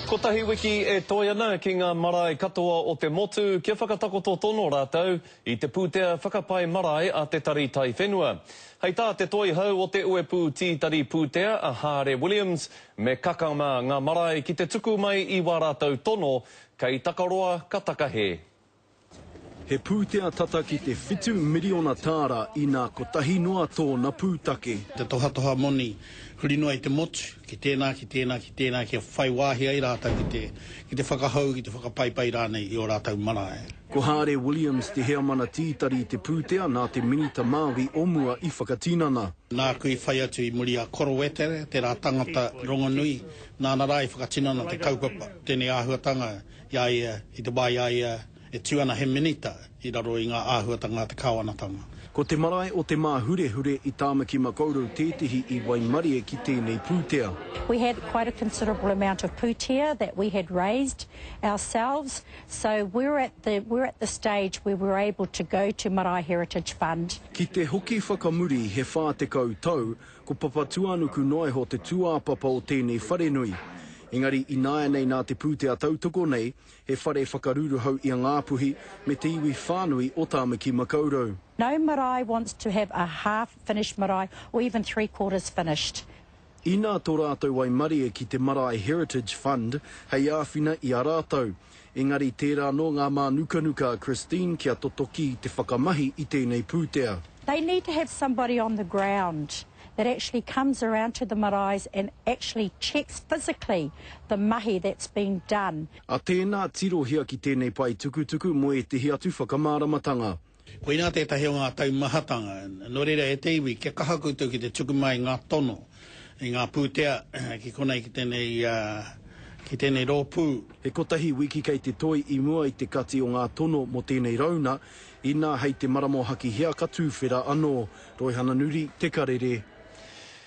Ko tahi wiki e toi ana ki ngā marae katoa o te motu kia whakatakoto tono rātou i te pūtea whakapai marae a te tari tai whenua. Hei tā te toi hau o te uepu tī tari pūtea a Hare Williams me kakama ngā marae ki te tuku mai i wā rātou tono kei takaroa ka takahe. He pūtea tata ki te 7 miriona tāra i nā kotahi noa tōna pūtake. Te tohatoha moni, huri noa i te motu, ki tēnā, kia whai wāhi ai rātou ki te whakahau, ki te whakapaipai rānei i o rātou marae. Ko Hare Williams te hea mana tītari i te pūtea nā te minita Māori o mua i whakatīnana. Nā kui whai atu i muri a Korowetere, te rā tangata rongonui, nāna rā i whakatinana te kaupapa, tēnei āhuatanga i te wai ai e tuana he minita i raro i ngā āhuatanga te kāwanatanga. Ko te marae o te mā hure i Tāmaki Makaurau tētihi i Waimarie ki tēnei pūtea. We had quite a considerable amount of pūtea that we had raised ourselves, so we're at the stage where we're able to go to Marae Heritage Fund. Ki te hoki whakamuri he whātekau tau, ko papa tuanuku noiho te tuāpapa o tēnei wharenui. Engari, i nāia nei nā te pūtea tautoko nei, he whare whakaruru hau i a Ngāpuhi me te iwi whānui o Tāmaki Makaurau. No marae wants to have a half-finished marae or even three-quarters finished. I nā tō rātou Waimarie ki te Marae Heritage Fund, hei āwhina i a rātou. Engari, tērā no ngā mā nuka Christine kia totoki te whakamahi i tēnei pūtea. They need to have somebody on the ground that actually comes around to the maraes and actually checks physically the mahi that's been done. A tēnā tirohia ki tēnei pai tukutuku mo e te hiatu whakamāramatanga. Koina tētahi o ngā taumahatanga, no reira e te iwi, kia kaha koutou ki te tuku mai ngā tono, i ngā pūtea, ki konei ki tēnei rōpū. He kotahi wiki kei te toi i mua i te kati o ngā tono mo tēnei rauna, i nā hei te maramo haki hea ka tūwhera anō, Roihana Nuri, Te Karere.